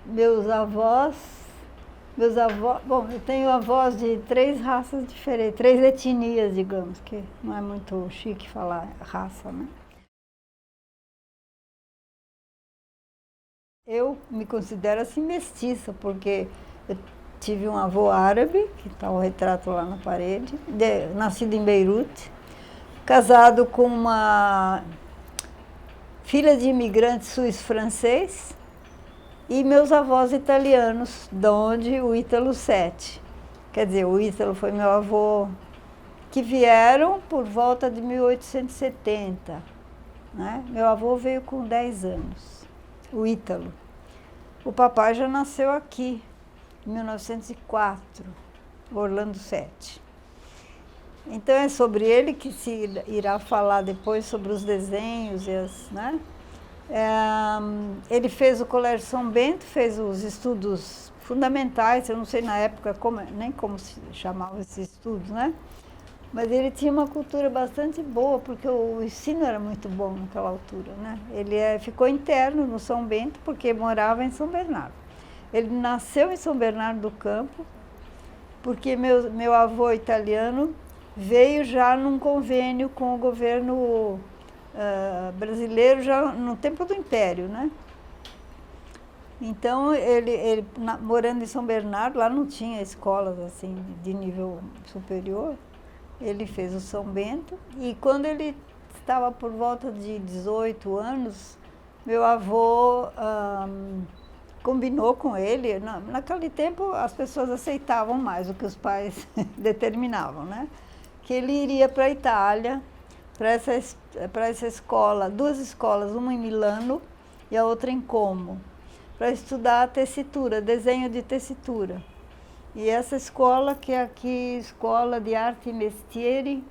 Meus avós, bom, eu tenho avós de 3 raças diferentes, 3 etnias, digamos, que não é muito chique falar raça, né? Eu me considero assim mestiça, porque eu tive um avô árabe, que está o retrato lá na parede, nascido em Beirute, casado com uma filha de imigrantes suíço-francês, e meus avós italianos, de onde o Ítalo Sete. Quer dizer, o Ítalo foi meu avô, que vieram por volta de 1870. Né? Meu avô veio com 10 anos, o Ítalo. O papai já nasceu aqui, em 1904, Orlando Sete. Então é sobre ele que se irá falar depois sobre os desenhos e as, né? Ele fez o Colégio São Bento, fez os estudos fundamentais, eu não sei na época nem como se chamavam esses estudos, né? Mas ele tinha uma cultura bastante boa, porque o ensino era muito bom naquela altura, né? Ele ficou interno no São Bento, porque morava em São Bernardo. Ele nasceu em São Bernardo do Campo, porque meu avô italiano veio já num convênio com o governo brasileiro, já no tempo do Império, né? Então, morando em São Bernardo, lá não tinha escolas assim de nível superior. Ele fez o São Bento, e quando ele estava por volta de 18 anos, meu avô combinou com ele. Naquele tempo as pessoas aceitavam mais o que os pais determinavam, né? Que ele iria para a Itália, para essa escola, 2 escolas, uma em Milano e a outra em Como, para estudar tessitura, desenho de tessitura. E essa escola, que é aqui, Escola de Arte e Mestieri,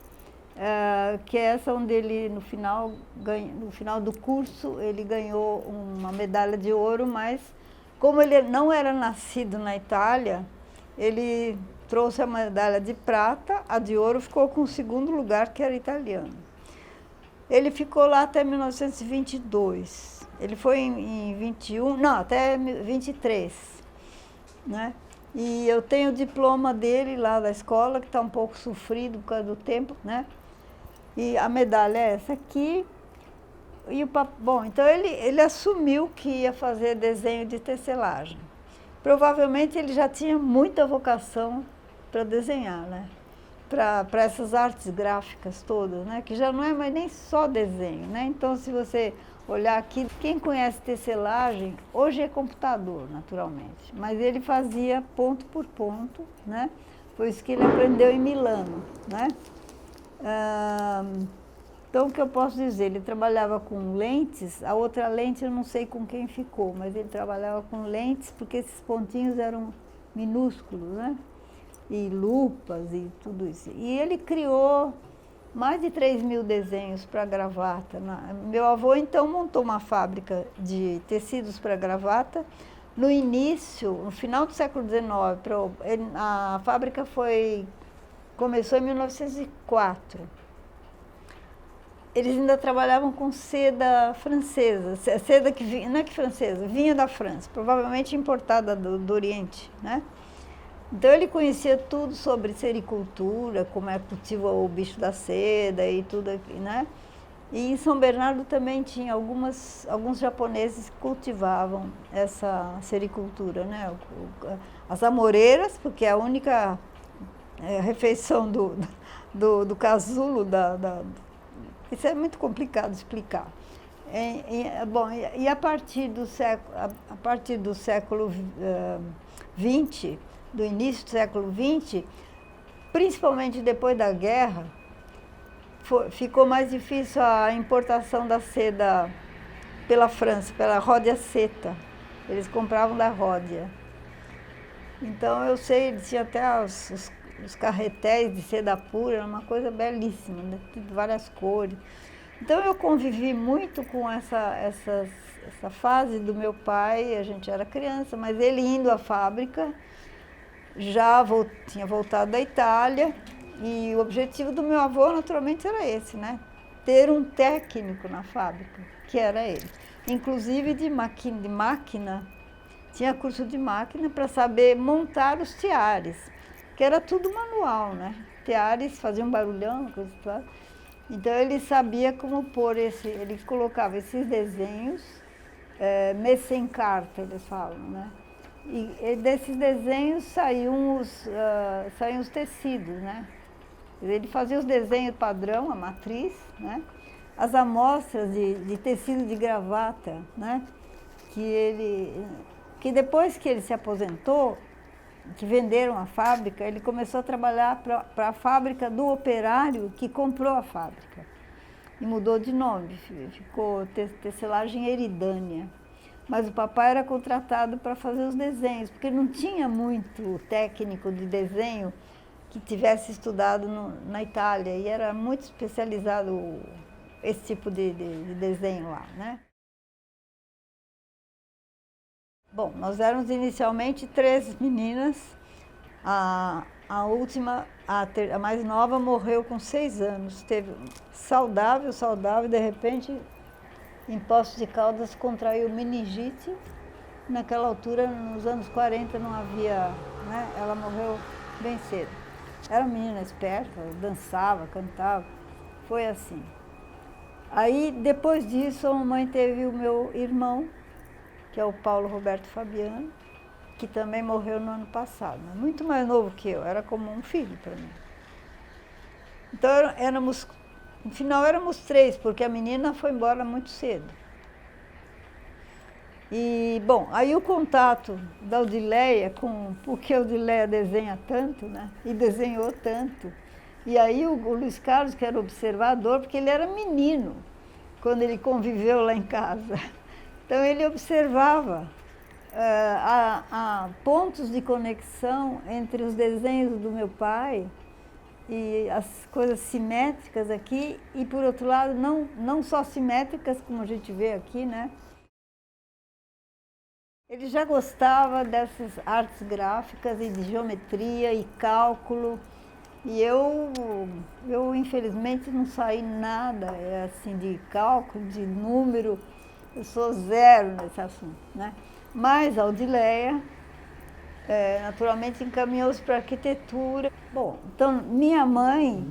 que é essa onde ele, no final do curso, ele ganhou uma medalha de ouro, mas como ele não era nascido na Itália, ele trouxe a medalha de prata, a de ouro ficou com o segundo lugar, que era italiano. Ele ficou lá até 1922. Ele foi em 21, não, até 23, né? E eu tenho o diploma dele lá da escola, que está um pouco sofrido por causa do tempo, né? E a medalha é essa aqui. Bom, então ele assumiu que ia fazer desenho de tecelagem. Provavelmente ele já tinha muita vocação para desenhar, né? Para essas artes gráficas todas, né? Que já não é mais nem só desenho, né? Então, se você olhar aqui, quem conhece tecelagem, hoje é computador, naturalmente, mas ele fazia ponto por ponto, né? Foi isso que ele aprendeu em Milano, né? Então, o que eu posso dizer? Ele trabalhava com lentes, a outra lente eu não sei com quem ficou, mas ele trabalhava com lentes porque esses pontinhos eram minúsculos, né? E lupas e tudo isso. E ele criou mais de 3.000 desenhos para gravata. Meu avô, então, montou uma fábrica de tecidos para gravata. No início, no final do século XIX, a fábrica começou em 1904. Eles ainda trabalhavam com seda francesa, seda que vinha, não é que francesa, vinha da França, provavelmente importada do Oriente, né? Então ele conhecia tudo sobre sericultura, como é que cultiva o bicho da seda e tudo aqui, né? E em São Bernardo também tinha alguns japoneses que cultivavam essa sericultura, né? As amoreiras, porque é a única refeição do casulo, isso é muito complicado de explicar. Bom, e a partir do século XX, do início do século XX, principalmente depois da guerra, ficou mais difícil a importação da seda pela França, pela Ródia Seta. Eles compravam da Ródia. Então, eu sei, eles tinham até os carretéis de seda pura, era uma coisa belíssima, né? De várias cores. Então, eu convivi muito com essa fase do meu pai. A gente era criança, mas ele indo à fábrica, tinha voltado da Itália, e o objetivo do meu avô, naturalmente, era esse, né? Ter um técnico na fábrica, que era ele. Inclusive de máquina, tinha curso de máquina para saber montar os teares, que era tudo manual, né? Teares faziam barulhão, coisa e tal. Então ele sabia como pôr ele colocava esses desenhos, messe-en-carte, eles falam, né? E desses desenhos saíam os tecidos, né? Ele fazia os desenhos padrão, a matriz, né? As amostras de tecido de gravata, né? Que depois que ele se aposentou, que venderam a fábrica, ele começou a trabalhar para a fábrica do operário que comprou a fábrica. E mudou de nome, ficou Tecelagem Eridânia. Mas o papai era contratado para fazer os desenhos, porque não tinha muito técnico de desenho que tivesse estudado na Itália, e era muito especializado esse tipo de desenho lá, né? Bom, nós éramos inicialmente 3 meninas. A última, a mais nova, morreu com 6 anos. Teve saudável, de repente, em Poços de Caldas, contraiu meningite. Naquela altura, nos anos 40, não havia, né? Ela morreu bem cedo. Era uma menina esperta, dançava, cantava. Foi assim. Aí, depois disso, a mamãe teve o meu irmão, que é o Paulo Roberto Fabiano, que também morreu no ano passado, né? Muito mais novo que eu, era como um filho para mim. Então, no final éramos 3, porque a menina foi embora muito cedo. E, bom, aí o contato da Odileia porque a Odileia desenha tanto, né? E desenhou tanto. E aí o Luiz Carlos, que era observador, porque ele era menino quando ele conviveu lá em casa. Então ele observava pontos de conexão entre os desenhos do meu pai e as coisas simétricas aqui, e por outro lado, não só simétricas como a gente vê aqui, né? Ele já gostava dessas artes gráficas e de geometria e cálculo, e eu infelizmente não saí nada assim de cálculo, de número. Eu sou 0 nesse assunto, né? Mas a Odileia, naturalmente, encaminhou-se para a arquitetura. Bom, então, minha mãe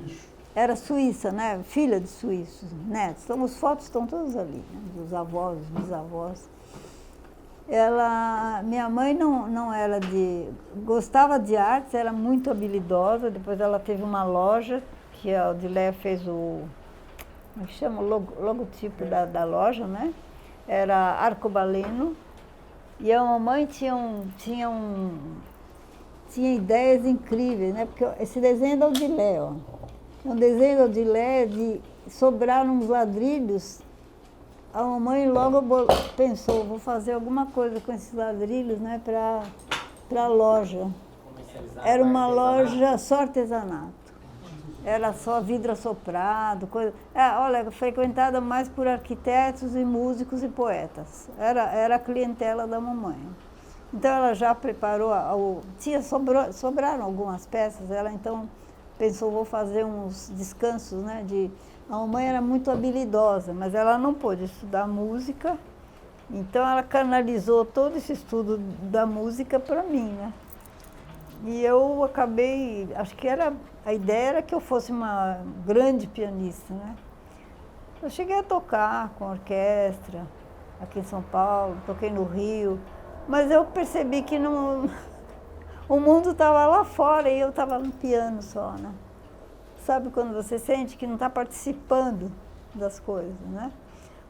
era suíça, né? Filha de suíços, netos. Então, as fotos estão todas ali, né? Dos avós, dos bisavós. Minha mãe não era gostava de artes, era muito habilidosa. Depois ela teve uma loja, que a Odileia fez como é que chama? O logotipo da loja, né? Era arcobaleno, e a mamãe tinha ideias incríveis, né? Porque esse desenho é da Odileia, ó. É um desenho da Odileia de sobrar uns ladrilhos. A mamãe logo pensou, vou fazer alguma coisa com esses ladrilhos, né, para a loja. Era uma loja só artesanato. Era só vidro assoprado, coisa. Olha, frequentada mais por arquitetos e músicos e poetas. Era a clientela da mamãe. Então ela já preparou, sobraram algumas peças, ela então pensou, vou fazer uns descansos, né? A mamãe era muito habilidosa, mas ela não pôde estudar música, então ela canalizou todo esse estudo da música para mim, né? E eu acabei, acho que a ideia era que eu fosse uma grande pianista, né? Eu cheguei a tocar com orquestra aqui em São Paulo, toquei no Rio, mas eu percebi que o mundo estava lá fora e eu estava no piano só, né? Sabe quando você sente que não está participando das coisas, né?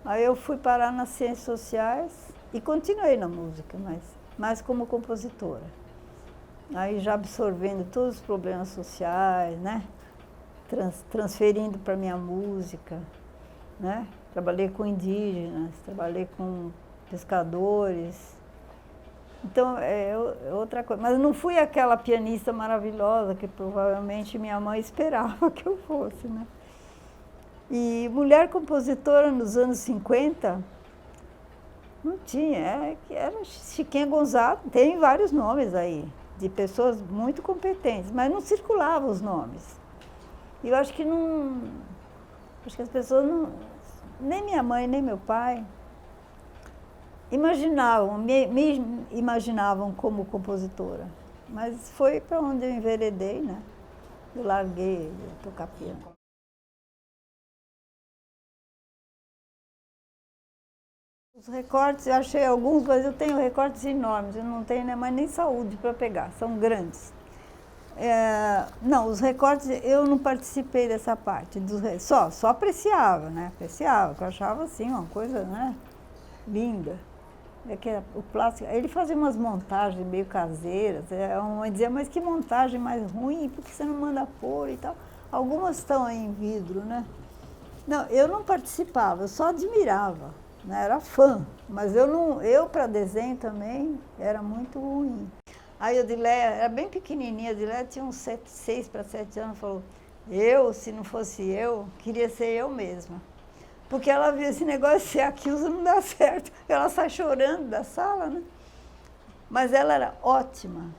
Aí eu fui parar nas ciências sociais e continuei na música, mas mais como compositora. Aí já absorvendo todos os problemas sociais, né? Transferindo para a minha música, né? Trabalhei com indígenas, trabalhei com pescadores. Então, é outra coisa. Mas não fui aquela pianista maravilhosa que provavelmente minha mãe esperava que eu fosse, né? E mulher compositora nos anos 50, não tinha. Era Chiquinha Gonzaga, tem vários nomes aí, de pessoas muito competentes, mas não circulavam os nomes. E eu acho que as pessoas nem minha mãe, nem meu pai, me imaginavam como compositora. Mas foi para onde eu enveredei, né? Eu larguei de tocar piano. Os recortes, eu achei alguns, mas eu tenho recortes enormes, eu não tenho mais nem saúde para pegar, são grandes. Não, os recortes, eu não participei dessa parte, só apreciava, né? Apreciava, que eu achava assim, uma coisa, né? Linda. É que o plástico, ele fazia umas montagens meio caseiras, uma dizia, mas que montagem mais ruim, porque você não manda pôr e tal. Algumas estão aí em vidro, né? Não, eu não participava, eu só admirava, né? Era fã, mas eu para desenho também era muito ruim. Aí a Odileia era bem pequenininha, a Odileia tinha uns 6 para 7 anos, falou, se não fosse eu, queria ser eu mesma. Porque ela viu esse negócio de ser Akilson não dá certo. Ela sai chorando da sala, né? Mas ela era ótima,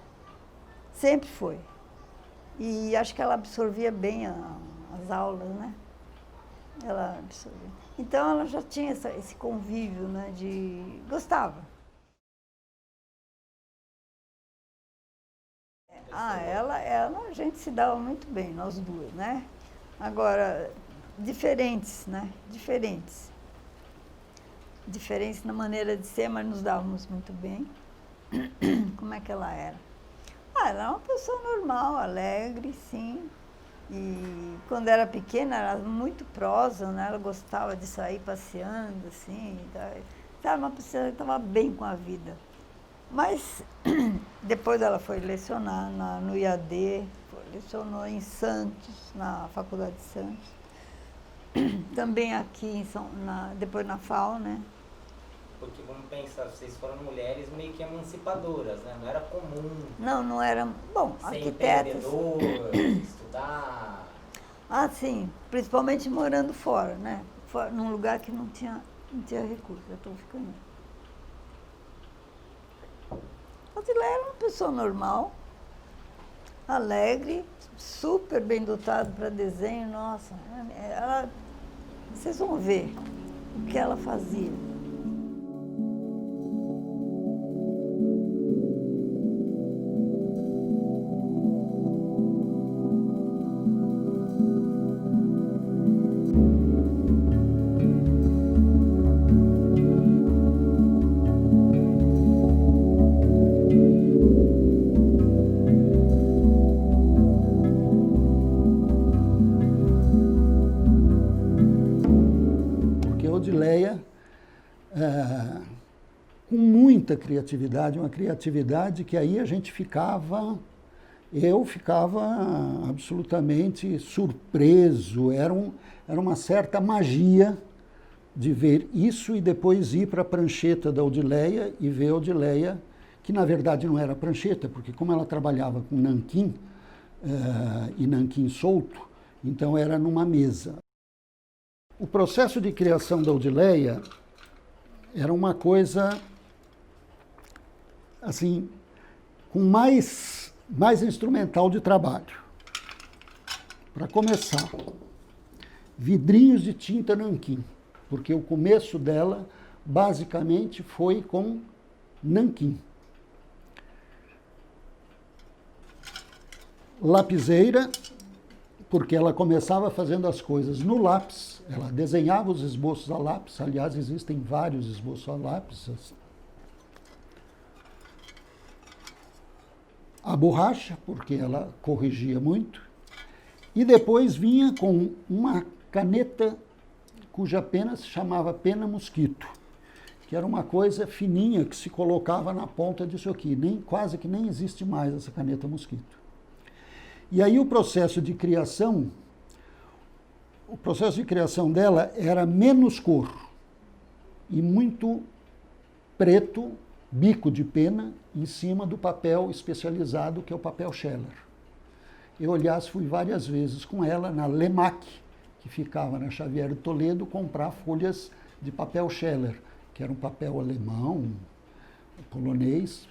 sempre foi. E acho que ela absorvia bem as aulas, né? Ela absorvia. Então ela já tinha esse convívio, né? Gostava. A gente se dava muito bem, nós duas, né? Agora, diferentes, né? Diferentes na maneira de ser, mas nos dávamos muito bem. Como é que ela era? Ela era uma pessoa normal, alegre, sim. E quando era pequena, era muito prosa, né? Ela gostava de sair passeando, assim. Era uma pessoa que estava bem com a vida. Mas depois ela foi lecionar no IAD, lecionou em Santos, na Faculdade de Santos. Também aqui, depois na FAO, né? Porque vamos pensar, vocês foram mulheres meio que emancipadoras, né? Não era comum. Não era. Bom, ser arquitetas. empreendedor, estudar. Ah, sim, principalmente morando fora, né? Num lugar que não tinha recurso. Eu estou ficando. A Odileia era uma pessoa normal, alegre, super bem dotada para desenho, nossa. Vocês vão ver o que ela fazia. Com muita criatividade, uma criatividade que aí eu ficava absolutamente surpreso, era uma certa magia de ver isso e depois ir para a prancheta da Odileia e ver a Odileia, que na verdade não era prancheta, porque como ela trabalhava com nanquim, e nanquim solto, então era numa mesa. O processo de criação da Odileia era uma coisa, assim, com mais instrumental de trabalho. Para começar, vidrinhos de tinta nanquim, porque o começo dela, basicamente, foi com nanquim. Lapiseira, porque ela começava fazendo as coisas no lápis, ela desenhava os esboços a lápis, aliás, existem vários esboços a lápis. A borracha, porque ela corrigia muito, e depois vinha com uma caneta cuja pena se chamava pena mosquito, que era uma coisa fininha que se colocava na ponta disso aqui, quase que nem existe mais essa caneta mosquito. E aí o processo de criação dela era menos cor e muito preto, bico de pena, em cima do papel especializado, que é o papel Scheller. Eu, aliás, fui várias vezes com ela na Lemac, que ficava na Xavier de Toledo, comprar folhas de papel Scheller, que era um papel alemão, polonês,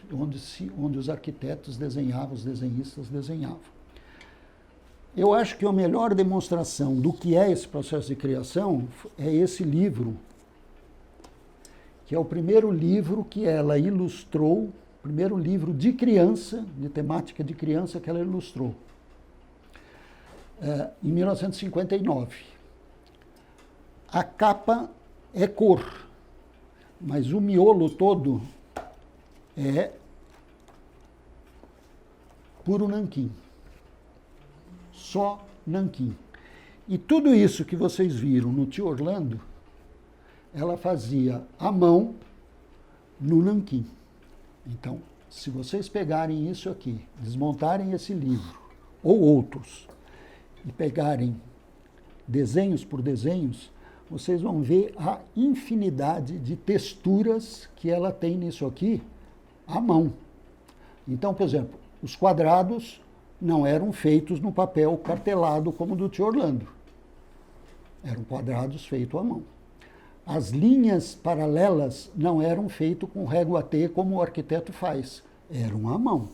onde os arquitetos desenhavam, os desenhistas desenhavam. Eu acho que a melhor demonstração do que é esse processo de criação é esse livro, que é o primeiro livro que ela ilustrou, primeiro livro de criança, de temática de criança que ela ilustrou, em 1959. A capa é cor, mas o miolo todo é puro nanquim. Só nanquim. E tudo isso que vocês viram no Tio Orlando, ela fazia à mão no nanquim. Então, se vocês pegarem isso aqui, desmontarem esse livro, ou outros, e pegarem desenhos por desenhos, vocês vão ver a infinidade de texturas que ela tem nisso aqui à mão. Então, por exemplo, os quadrados não eram feitos no papel cartelado como do Tio Orlando. Eram quadrados feitos à mão. As linhas paralelas não eram feitas com régua T como o arquiteto faz. Eram à mão.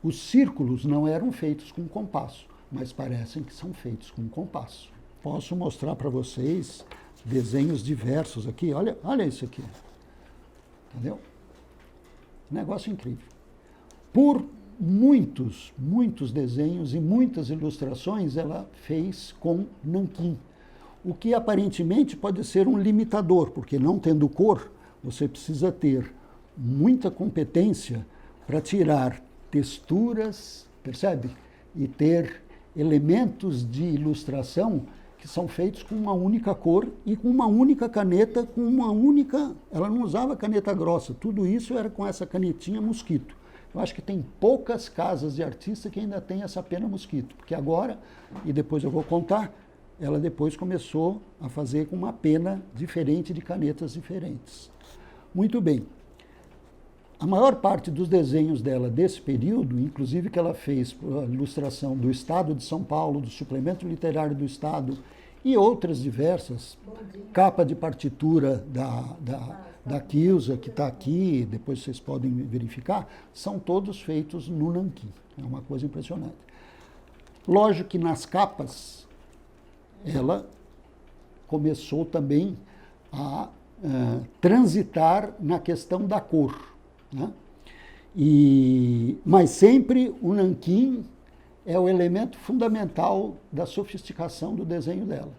Os círculos não eram feitos com compasso, mas parecem que são feitos com compasso. Posso mostrar para vocês desenhos diversos aqui. Olha isso aqui. Entendeu? Negócio incrível. Por muitos desenhos e muitas ilustrações ela fez com nanquim. O que aparentemente pode ser um limitador, porque não tendo cor, você precisa ter muita competência para tirar texturas, percebe? E ter elementos de ilustração que são feitos com uma única cor e com uma única caneta, com uma única... Ela não usava caneta grossa, tudo isso era com essa canetinha mosquito. Eu acho que tem poucas casas de artista que ainda tem essa pena mosquito, porque agora, e depois eu vou contar, ela depois começou a fazer com uma pena diferente de canetas diferentes. Muito bem. A maior parte dos desenhos dela desse período, inclusive que ela fez a ilustração do Estado de São Paulo, do Suplemento Literário do Estado e outras diversas, capa de partitura da Kilsa, que está aqui, depois vocês podem verificar, são todos feitos no nanquim. É uma coisa impressionante. Lógico que nas capas, ela começou também a transitar na questão da cor. Né? Mas sempre o nanquim é o elemento fundamental da sofisticação do desenho dela.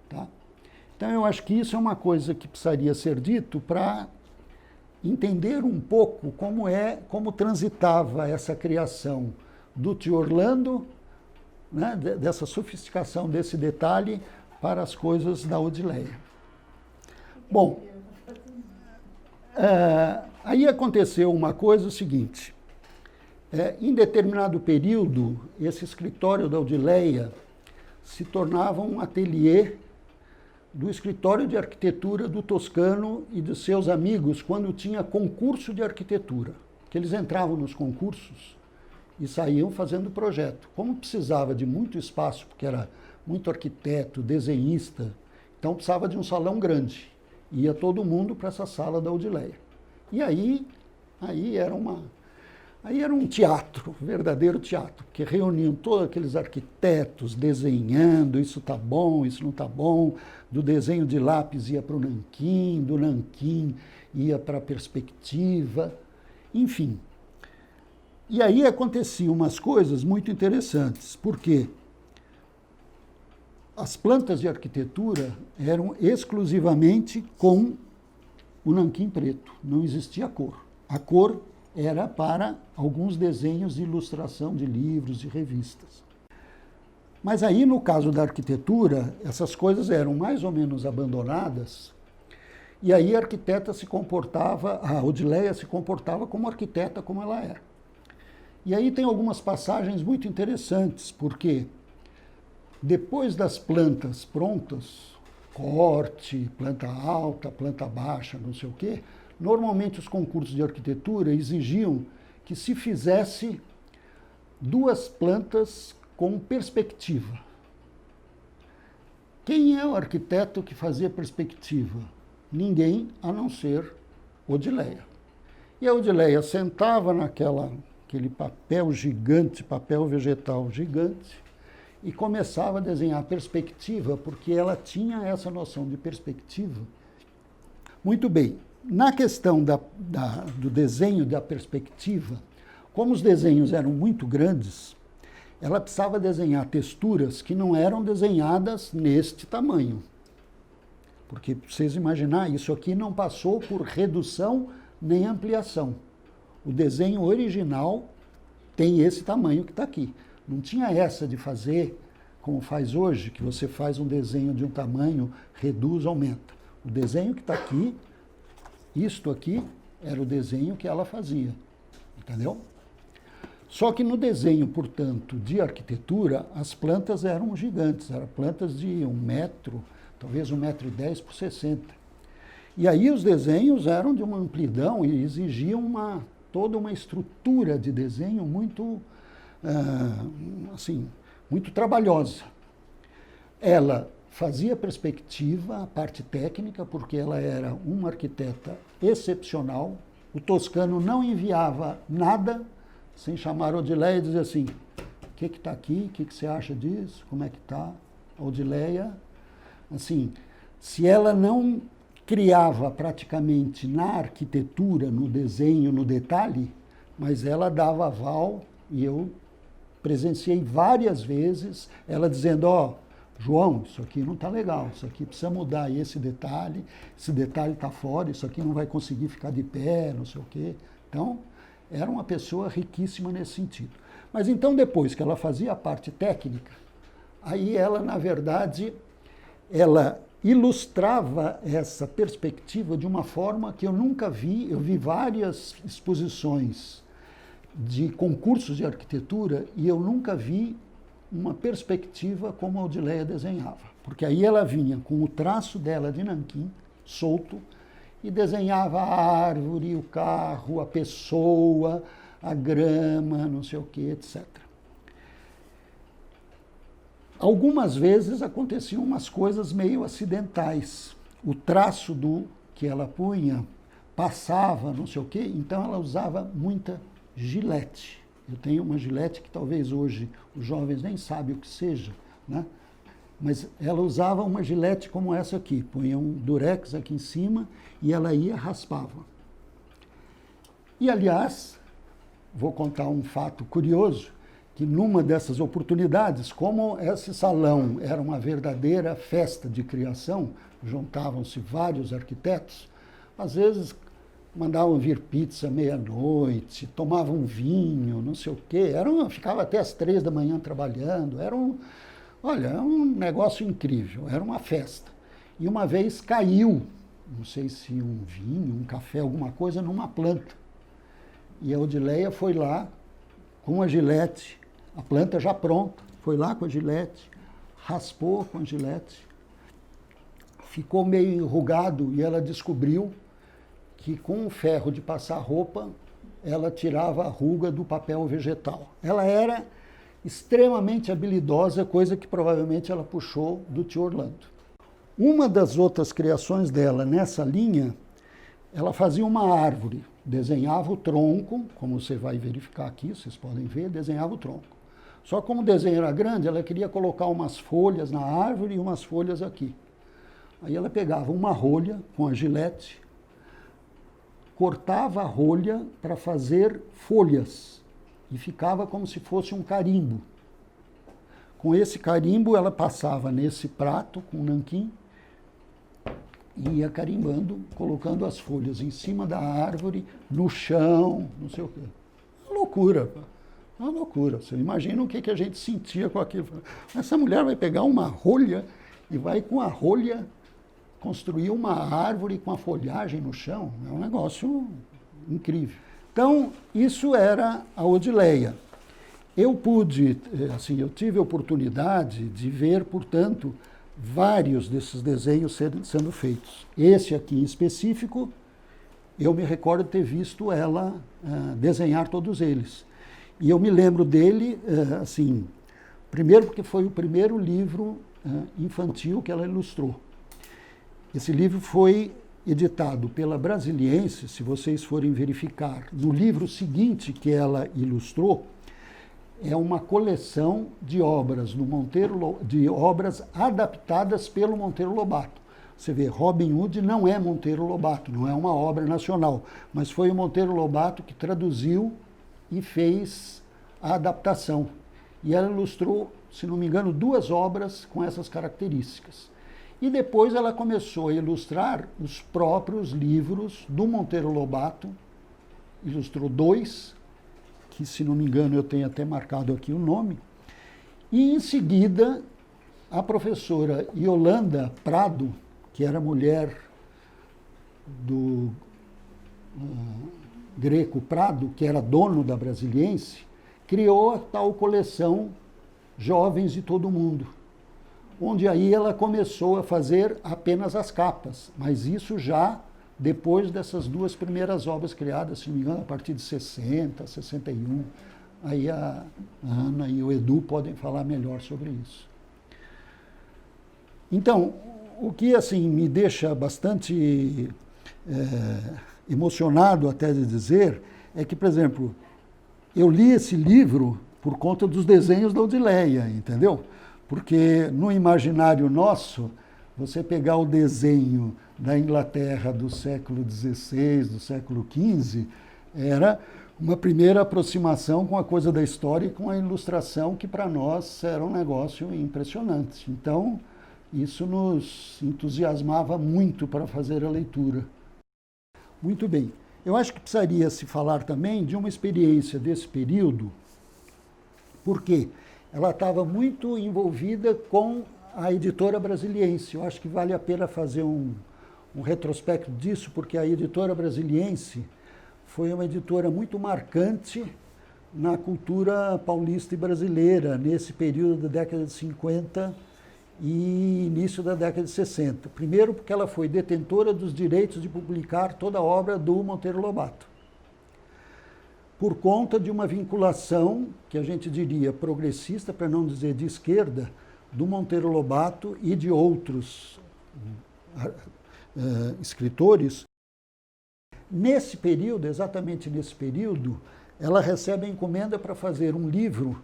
Tá? Então eu acho que isso é uma coisa que precisaria ser dito para entender um pouco como transitava essa criação do Tio Orlando, né, dessa sofisticação desse detalhe para as coisas da Odileia. Bom, aí aconteceu uma coisa o seguinte, em determinado período, esse escritório da Odileia se tornava um ateliê do escritório de arquitetura do Toscano e de seus amigos quando tinha concurso de arquitetura, que eles entravam nos concursos e saíam fazendo projeto. Como precisava de muito espaço, porque era muito arquiteto, desenhista, então precisava de um salão grande. Ia todo mundo para essa sala da Odileia. E aí era um teatro, um verdadeiro teatro, que reuniam todos aqueles arquitetos desenhando, isso está bom, isso não está bom, do desenho de lápis ia para o nanquim, do nanquim ia para a perspectiva, enfim. E aí aconteciam umas coisas muito interessantes, porque as plantas de arquitetura eram exclusivamente com o nanquim preto, não existia cor. A cor era para alguns desenhos de ilustração de livros e revistas. Mas aí, no caso da arquitetura, essas coisas eram mais ou menos abandonadas, e aí a arquiteta se comportava, a Odileia se comportava como arquiteta como ela era. E aí tem algumas passagens muito interessantes, porque depois das plantas prontas, corte, planta alta, planta baixa, não sei o quê, normalmente os concursos de arquitetura exigiam que se fizesse 2 plantas com perspectiva. Quem é o arquiteto que fazia perspectiva? Ninguém, a não ser Odileia. E a Odileia sentava naquele papel gigante, papel vegetal gigante, e começava a desenhar perspectiva, porque ela tinha essa noção de perspectiva Muito bem. Na questão do desenho da perspectiva, como os desenhos eram muito grandes, ela precisava desenhar texturas que não eram desenhadas neste tamanho. Porque, para vocês imaginarem, isso aqui não passou por redução nem ampliação. O desenho original tem esse tamanho que está aqui. Não tinha essa de fazer, como faz hoje, que você faz um desenho de um tamanho, reduz, aumenta. O desenho que está aqui, isto aqui, era o desenho que ela fazia. Entendeu? Só que no desenho, portanto, de arquitetura, as plantas eram gigantes, eram plantas de 1 metro, talvez 1,10 m por 60. E aí os desenhos eram de uma amplidão e exigiam toda uma estrutura de desenho muito, muito trabalhosa. Ela fazia perspectiva, a parte técnica, porque ela era uma arquiteta excepcional. O Toscano não enviava nada sem chamar a Odileia e dizer assim, o que está aqui, o que você acha disso, como é que está? A Odileia, assim, se ela não criava praticamente na arquitetura, no desenho, no detalhe, mas ela dava aval, e eu presenciei várias vezes ela dizendo, João, isso aqui não está legal, isso aqui precisa mudar, e esse detalhe está fora, isso aqui não vai conseguir ficar de pé, não sei o quê. Então, era uma pessoa riquíssima nesse sentido. Mas então, depois que ela fazia a parte técnica, aí ela, na verdade, ela ilustrava essa perspectiva de uma forma que eu nunca vi. Eu vi várias exposições de concursos de arquitetura e eu nunca vi uma perspectiva como a Odileia desenhava. Porque aí ela vinha com o traço dela de nanquim, solto, e desenhava a árvore, o carro, a pessoa, a grama, não sei o que, etc. Algumas vezes aconteciam umas coisas meio acidentais. O traço que ela punha passava, não sei o quê, então ela usava muita gilete. Eu tenho uma gilete que talvez hoje os jovens nem sabem o que seja, né? Mas ela usava uma gilete como essa aqui, punha um durex aqui em cima e ela ia raspava. E, aliás, vou contar um fato curioso, que numa dessas oportunidades, como esse salão era uma verdadeira festa de criação, juntavam-se vários arquitetos, às vezes mandavam vir pizza meia-noite, tomavam vinho, não sei o quê, ficava até as 3 da manhã trabalhando, era um negócio incrível, era uma festa. E uma vez caiu, não sei se um vinho, um café, alguma coisa, numa planta. E a Odileia foi lá com a gilete, a planta já pronta, foi lá com a gilete, raspou com a gilete, ficou meio enrugado e ela descobriu que com o ferro de passar roupa, ela tirava a ruga do papel vegetal. Ela era extremamente habilidosa, coisa que provavelmente ela puxou do tio Orlando. Uma das outras criações dela nessa linha, ela fazia uma árvore, desenhava o tronco, como você vai verificar aqui, vocês podem ver, desenhava o tronco. Só como o desenho era grande, ela queria colocar umas folhas na árvore e umas folhas aqui. Aí ela pegava uma rolha com a gilete, cortava a rolha para fazer folhas e ficava como se fosse um carimbo. Com esse carimbo ela passava nesse prato com nanquim e ia carimbando, colocando as folhas em cima da árvore, no chão, não sei o quê. Uma loucura, uma loucura. Você imagina o que a gente sentia com aquilo. Essa mulher vai pegar uma rolha e vai com a rolha construir uma árvore com a folhagem no chão. É um negócio incrível. Então, isso era a Odileia. Eu tive a oportunidade de ver, portanto, vários desses desenhos sendo feitos. Esse aqui em específico, eu me recordo de ter visto ela desenhar todos eles. E eu me lembro dele, primeiro porque foi o primeiro livro infantil que ela ilustrou. Esse livro foi editado pela Brasiliense, se vocês forem verificar. No livro seguinte que ela ilustrou, é uma coleção de obras de obras adaptadas pelo Monteiro Lobato. Você vê, Robin Hood não é Monteiro Lobato, não é uma obra nacional, mas foi o Monteiro Lobato que traduziu e fez a adaptação. E ela ilustrou, se não me engano, 2 obras com essas características. E depois ela começou a ilustrar os próprios livros do Monteiro Lobato, ilustrou 2, que se não me engano eu tenho até marcado aqui o nome, e em seguida a professora Yolanda Prado, que era mulher do Greco Prado, que era dono da Brasiliense, criou a tal coleção Jovens de Todo Mundo, onde aí ela começou a fazer apenas as capas, mas isso já depois dessas 2 primeiras obras criadas, se não me engano, a partir de 60, 61. Aí a Ana e o Edu podem falar melhor sobre isso. Então, o que assim me deixa bastante emocionado até de dizer é que, por exemplo, eu li esse livro por conta dos desenhos da Odileia, entendeu? Porque no imaginário nosso, você pegar o desenho da Inglaterra do século XVI, do século XV, era uma primeira aproximação com a coisa da história e com a ilustração que para nós era um negócio impressionante. Então, isso nos entusiasmava muito para fazer a leitura. Muito bem. Eu acho que precisaria se falar também de uma experiência desse período, porque ela estava muito envolvida com a editora Brasiliense. Eu acho que vale a pena fazer um retrospecto disso, porque a editora Brasiliense foi uma editora muito marcante na cultura paulista e brasileira, nesse período da década de 50 e início da década de 60. Primeiro porque ela foi detentora dos direitos de publicar toda a obra do Monteiro Lobato, por conta de uma vinculação, que a gente diria progressista, para não dizer de esquerda, do Monteiro Lobato e de outros escritores. Nesse período, exatamente nesse período, ela recebe a encomenda para fazer um livro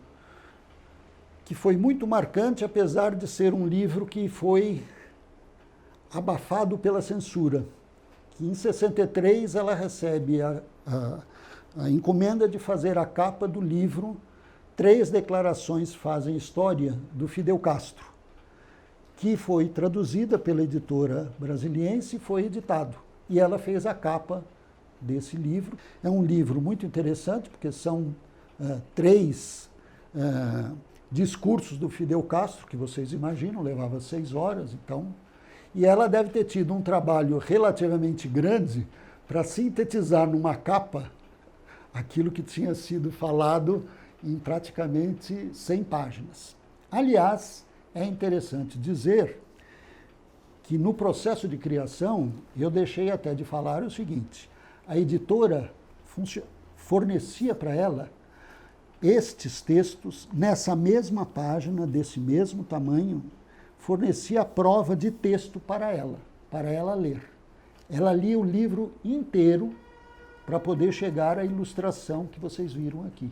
que foi muito marcante, apesar de ser um livro que foi abafado pela censura. Que em 63 ela recebe a encomenda de fazer a capa do livro 3 Declarações Fazem História, do Fidel Castro, que foi traduzida pela editora Brasiliense e foi editado. E ela fez a capa desse livro. É um livro muito interessante, porque são 3 discursos do Fidel Castro, que vocês imaginam, levava 6 horas, então. E ela deve ter tido um trabalho relativamente grande para sintetizar numa capa aquilo que tinha sido falado em praticamente 100 páginas. Aliás, é interessante dizer que no processo de criação, eu deixei até de falar o seguinte: a editora fornecia para ela estes textos nessa mesma página, desse mesmo tamanho, fornecia a prova de texto para ela ler. Ela lia o livro inteiro para poder chegar à ilustração que vocês viram aqui.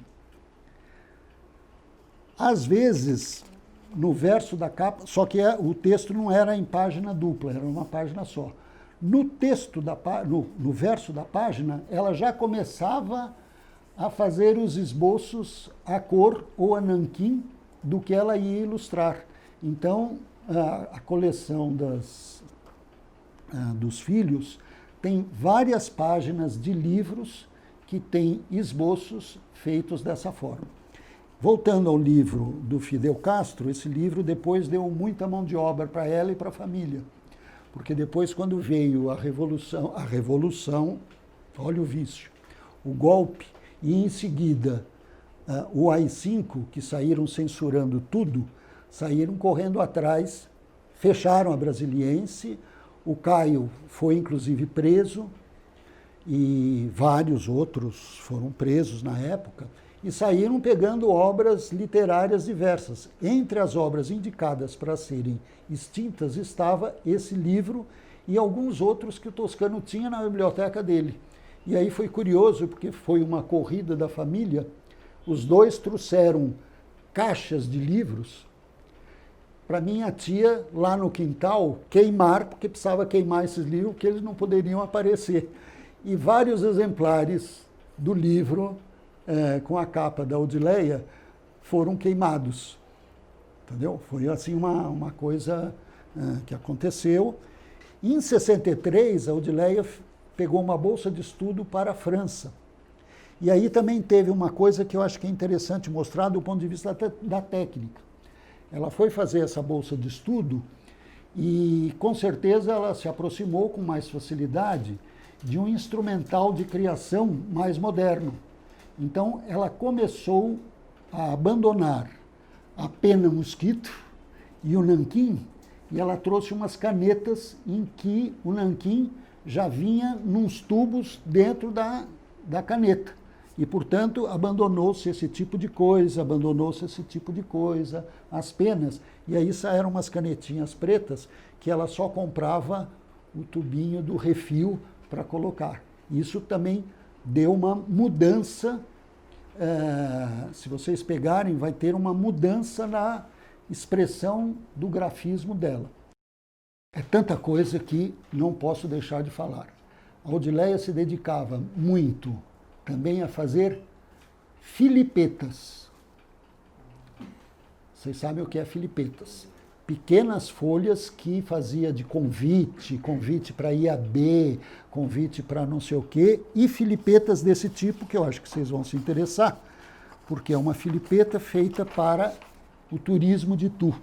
Às vezes, no verso da capa, só que o texto não era em página dupla, era uma página só. No verso da página, ela já começava a fazer os esboços a cor ou a nanquim do que ela ia ilustrar. Então, a coleção dos filhos tem várias páginas de livros que têm esboços feitos dessa forma. Voltando ao livro do Fidel Castro, esse livro depois deu muita mão de obra para ela e para a família, porque depois, quando veio a revolução, olha o vício, o golpe, e em seguida o AI-5, que saíram censurando tudo, saíram correndo atrás, fecharam a Brasiliense, o Caio foi inclusive preso, e vários outros foram presos na época, e saíram pegando obras literárias diversas. Entre as obras indicadas para serem extintas estava esse livro e alguns outros que o Toscano tinha na biblioteca dele. E aí foi curioso, porque foi uma corrida da família, os dois trouxeram caixas de livros para minha tia, lá no quintal, queimar, porque precisava queimar esses livros, porque eles não poderiam aparecer. E vários exemplares do livro, com a capa da Odileia, foram queimados. Entendeu? Foi assim uma coisa que aconteceu. Em 63, a Odileia pegou uma bolsa de estudo para a França. E aí também teve uma coisa que eu acho que é interessante mostrar do ponto de vista da técnica. Ela foi fazer essa bolsa de estudo e, com certeza, ela se aproximou com mais facilidade de um instrumental de criação mais moderno. Então, ela começou a abandonar a pena mosquito e o nanquim, e ela trouxe umas canetas em que o nanquim já vinha nos tubos dentro da caneta. E, portanto, abandonou-se esse tipo de coisa, as penas. E aí saíram umas canetinhas pretas que ela só comprava o tubinho do refil para colocar. Isso também deu uma mudança, se vocês pegarem, vai ter uma mudança na expressão do grafismo dela. É tanta coisa que não posso deixar de falar. A Odileia se dedicava muito também a fazer filipetas. Vocês sabem o que é filipetas? Pequenas folhas que fazia de convite para IAB, convite para não sei o quê, e filipetas desse tipo, que eu acho que vocês vão se interessar, porque é uma filipeta feita para o turismo de Itu.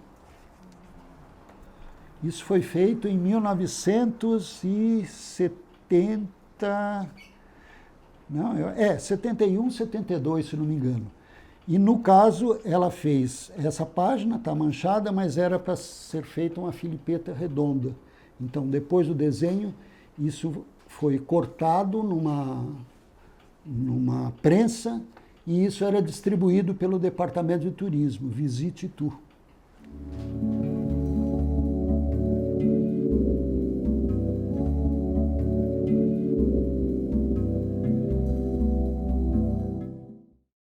Isso foi feito em 1970... 71, 72, se não me engano. E, no caso, ela fez essa página, está manchada, mas era para ser feita uma filipeta redonda. Então, depois do desenho, isso foi cortado numa prensa e isso era distribuído pelo Departamento de Turismo, Visite Itu.